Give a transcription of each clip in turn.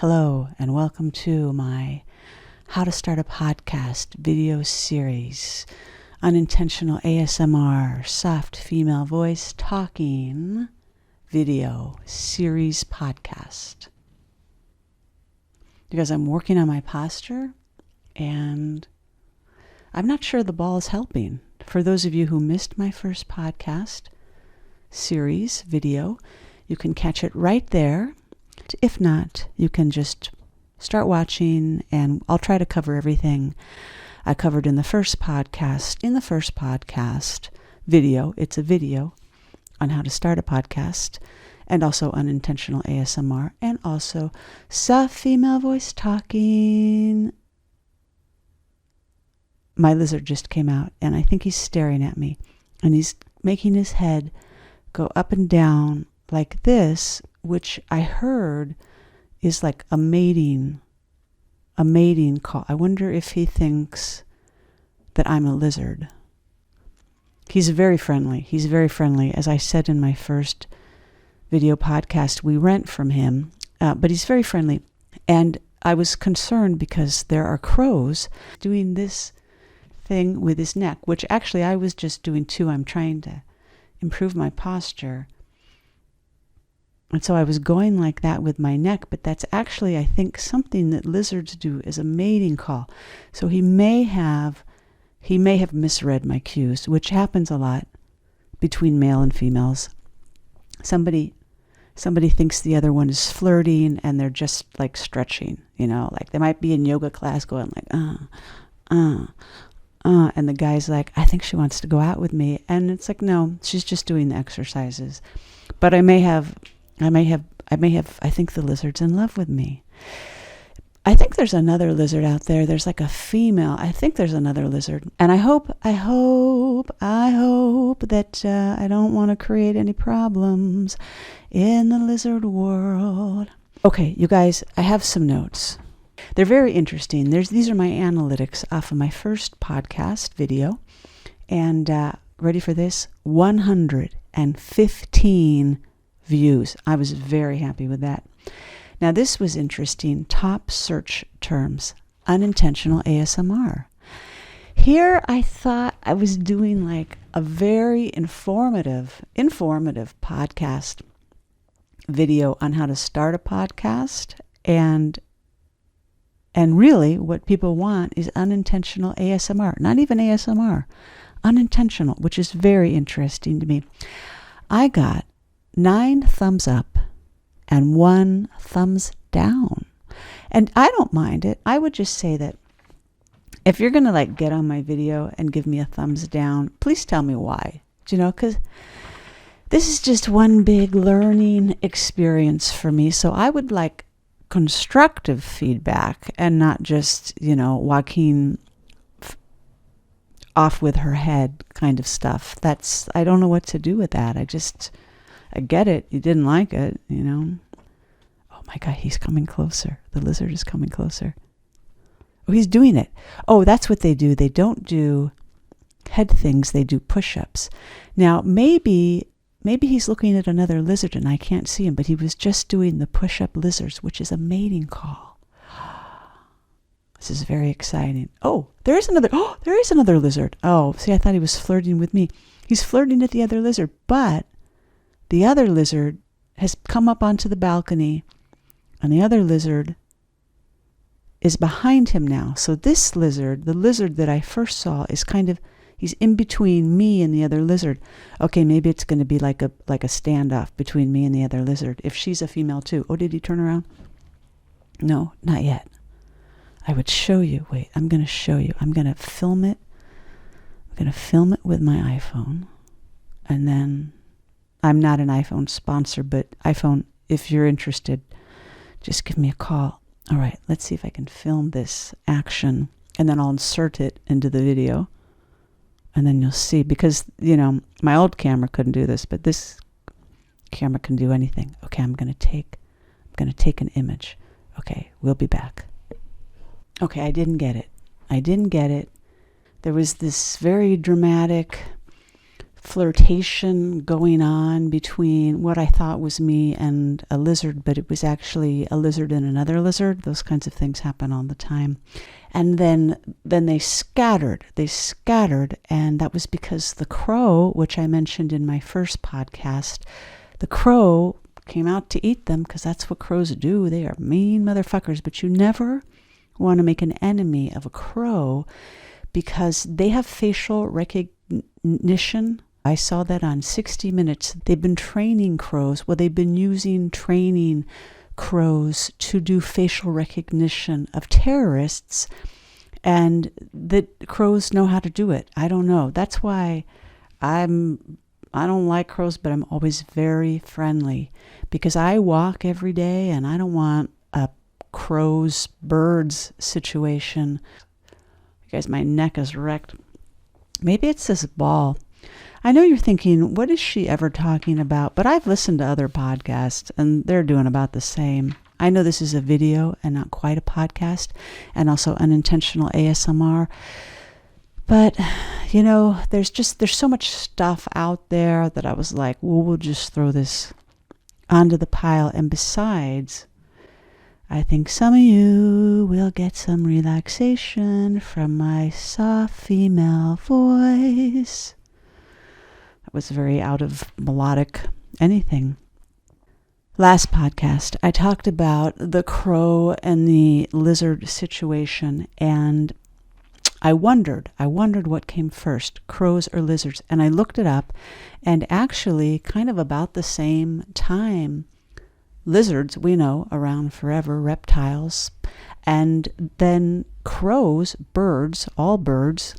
Hello, and welcome to my How to Start a Podcast video series. Unintentional ASMR, soft female voice talking video series podcast. Because I'm working on my posture, and I'm not sure the ball is helping. For those of you who missed my first podcast series video, you can catch it right there. If not, you can just start watching, and I'll try to cover everything I covered in the first podcast. In the first podcast video, it's a video on how to start a podcast, and also unintentional ASMR, and also soft female voice talking. My lizard just came out, and I think he's staring at me, and he's making his head go up and down like this, which I heard is like a mating call. I wonder if he thinks that I'm a lizard. He's very friendly. As I said in my first video podcast, we rent from him, but he's very friendly. And I was concerned because there are crows doing this thing with his neck, which actually I was just doing too. I'm trying to improve my posture. And so I was going like that with my neck, but that's actually, I think, something that lizards do as a mating call. So he may have misread my cues, which happens a lot between male and females. Somebody thinks the other one is flirting, and they're just like stretching, like they might be in yoga class going like, and the guy's like, I think she wants to go out with me. And it's like, no, she's just doing the exercises. But I think the lizard's in love with me. I think there's another lizard out there. There's like a female. I think there's another lizard. And I hope that I don't want to create any problems in the lizard world. Okay, you guys, I have some notes. They're very interesting. These are my analytics off of my first podcast video. And ready for this? 115 views. I was very happy with that. Now, this was interesting. Top search terms, unintentional ASMR. Here, I thought I was doing like a very informative podcast video on how to start a podcast, and really what people want is unintentional ASMR, not even ASMR, unintentional, which is very interesting to me. I got 9 thumbs up and 1 thumbs down. And I don't mind it. I would just say that if you're going to like get on my video and give me a thumbs down, please tell me why. Because this is just one big learning experience for me. So I would like constructive feedback and not just, Joaquin off with her head kind of stuff. I don't know what to do with that. I get it. You didn't like it, Oh my God, he's coming closer. The lizard is coming closer. Oh, he's doing it. Oh, that's what they do. They don't do head things. They do push-ups. Now, maybe he's looking at another lizard and I can't see him, but he was just doing the push-up lizards, which is a mating call. This is very exciting. Oh, there is another lizard. Oh, see, I thought he was flirting with me. He's flirting at the other lizard, but the other lizard has come up onto the balcony, and the other lizard is behind him now. So this lizard, the lizard that I first saw, is he's in between me and the other lizard. Okay, maybe it's going to be like a standoff between me and the other lizard, if she's a female too. Oh, did he turn around? No, not yet. I would show you. Wait, I'm going to show you. I'm going to film it. I'm going to film it with my iPhone, and then I'm not an iPhone sponsor, but iPhone, if you're interested, just give me a call. All right, let's see if I can film this action, and then I'll insert it into the video, and then you'll see, because, my old camera couldn't do this, but this camera can do anything. Okay, I'm going to take an image. Okay, we'll be back. Okay, I didn't get it. There was this very dramatic flirtation going on between what I thought was me and a lizard, but it was actually a lizard and another lizard. Those kinds of things happen all the time. And then they scattered, and that was because the crow, which I mentioned in my first podcast, the crow came out to eat them, because that's what crows do. They are mean motherfuckers, but you never want to make an enemy of a crow, because they have facial recognition. I saw that on 60 Minutes. They've been training crows. Well, they've been using training crows to do facial recognition of terrorists, and the crows know how to do it. I don't know. That's why I don't like crows, but I'm always very friendly, because I walk every day and I don't want a birds situation. You guys, my neck is wrecked. Maybe it's this ball. I know you're thinking, what is she ever talking about? But I've listened to other podcasts and they're doing about the same. I know this is a video and not quite a podcast, and also unintentional ASMR. But, there's so much stuff out there that I was like, well, we'll just throw this onto the pile. And besides, I think some of you will get some relaxation from my soft female voice. That was very out of melodic anything. Last podcast, I talked about the crow and the lizard situation, and I wondered what came first, crows or lizards. And I looked it up, and actually kind of about the same time, lizards, we know, around forever, reptiles, and then crows, birds, all birds,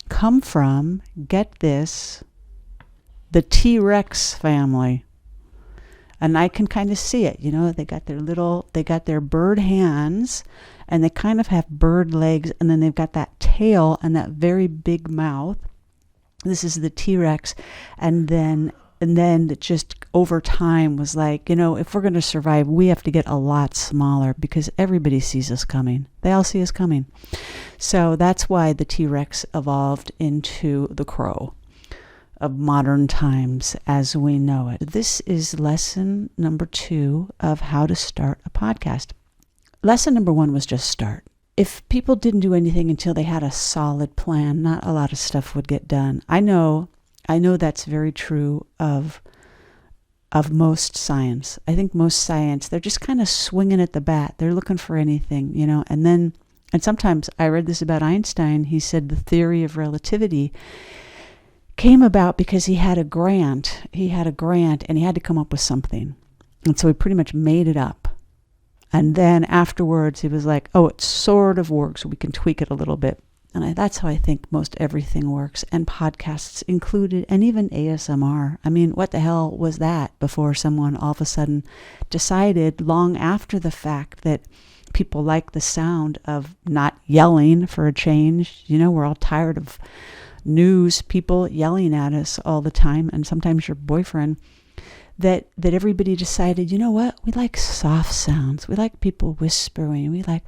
come from, get this, the TRex family. And I can kind of see it, they got their bird hands, and they kind of have bird legs, and then they've got that tail and that very big mouth. This is the TRex. And then it just over time was like, if we're going to survive, we have to get a lot smaller, because everybody sees us coming. They all see us coming. So that's why the TRex evolved into the crow of modern times as we know it. This is lesson number 2 of how to start a podcast. Lesson number 1 was just start. If people didn't do anything until they had a solid plan, not a lot of stuff would get done. I know that's very true of most science. I think most science, they're just kind of swinging at the bat. They're looking for anything, and sometimes I read this about Einstein. He said the theory of relativity came about because he had a grant. And he had to come up with something. And so he pretty much made it up. And then afterwards he was like, oh, it sort of works. We can tweak it a little bit. And that's how I think most everything works, and podcasts included, and even ASMR. I mean, what the hell was that before someone all of a sudden decided, long after the fact, that people like the sound of not yelling for a change? We're all tired of news people yelling at us all the time, and sometimes your boyfriend, that everybody decided, you know what? We like soft sounds. We like people whispering. We like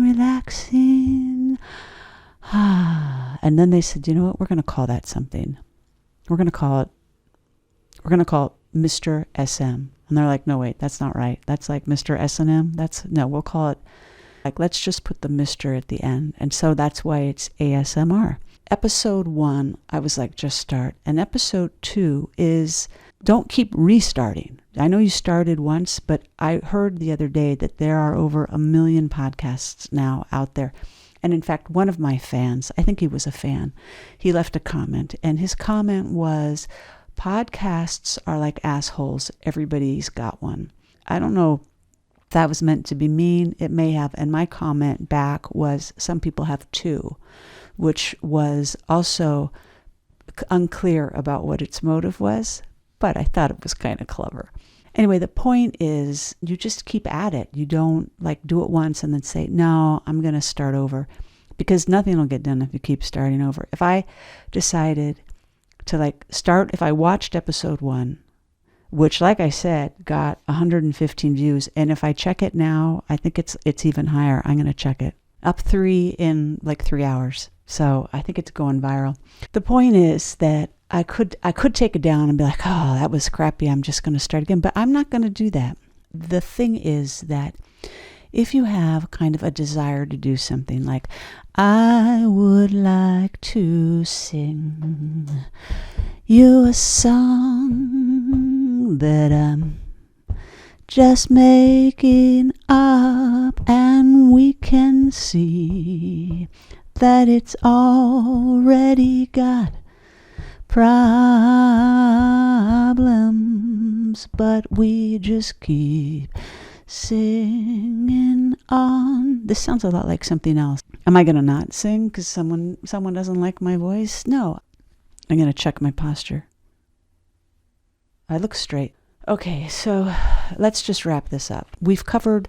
relaxing. And then they said, you know what? We're going to call that something. We're going to call it Mr. SM. And they're like, no, wait, that's not right. That's like Mr. S&M. We'll call it, like, let's just put the Mr. at the end. And so that's why it's ASMR. Episode 1, I was like, just start. And episode 2 is, don't keep restarting. I know you started once, but I heard the other day that there are over 1 million podcasts now out there. And in fact, one of my fans, I think he was a fan, he left a comment, and his comment was, podcasts are like assholes. Everybody's got one. I don't know if that was meant to be mean. It may have. And my comment back was, some people have 2, which was also unclear about what its motive was, but I thought it was kind of clever. Anyway, the point is, you just keep at it. You don't do it once and then say, no, I'm going to start over, because nothing will get done if you keep starting over. If I decided to start, if I watched episode 1, which, like I said, got 115 views, and if I check it now, I think it's even higher. I'm going to check it. Up 3 in 3 hours. So I think it's going viral. The point is that I could take it down and be like, oh, that was crappy, I'm just going to start again. But I'm not going to do that. The thing is that if you have kind of a desire to do something like, I would like to sing you a song that I'm just making up, and we can see that it's already got problems, but we just keep singing on. This sounds a lot like something else. Am I going to not sing because someone doesn't like my voice? No. I'm going to check my posture. I look straight. Okay, so let's just wrap this up. We've covered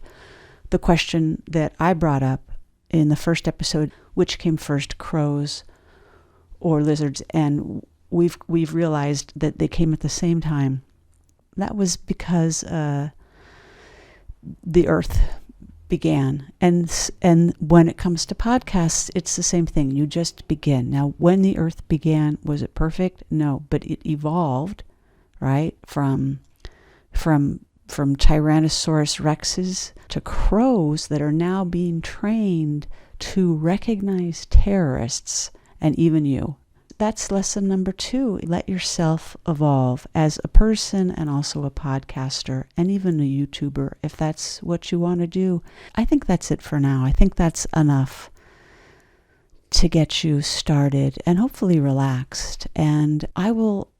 the question that I brought up in the first episode, which came first, crows or lizards, and we've realized that they came at the same time. That was because the earth began, and when it comes to podcasts, it's the same thing. You just begin. Now, when the earth began, was it perfect? No, but it evolved, right, from Tyrannosaurus rexes to crows that are now being trained to recognize terrorists and even you. That's lesson number 2. Let yourself evolve as a person and also a podcaster and even a YouTuber if that's what you want to do. I think that's it for now. I think that's enough to get you started and hopefully relaxed. And I will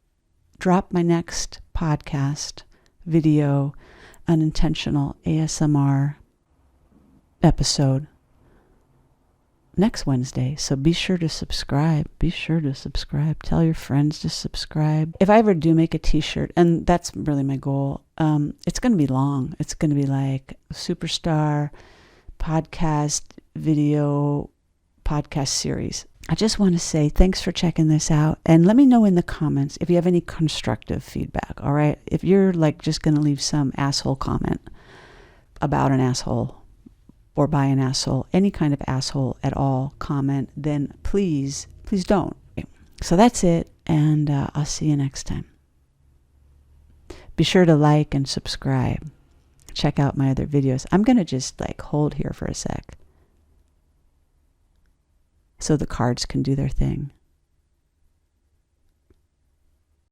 drop my next podcast video, Unintentional ASMR episode, next Wednesday. So be sure to subscribe. Tell your friends to subscribe. If I ever do make a t-shirt, and that's really my goal, it's going to be long. It's going to be like Superstar podcast video podcast series. I just want to say thanks for checking this out, and let me know in the comments if you have any constructive feedback. All right, if you're like just going to leave some asshole comment about an asshole or by an asshole, any kind of asshole at all comment, then please don't. So that's it, and I'll see you next time. Be sure to like and subscribe. Check out my other videos. I'm going to just like hold here for a sec so the cards can do their thing.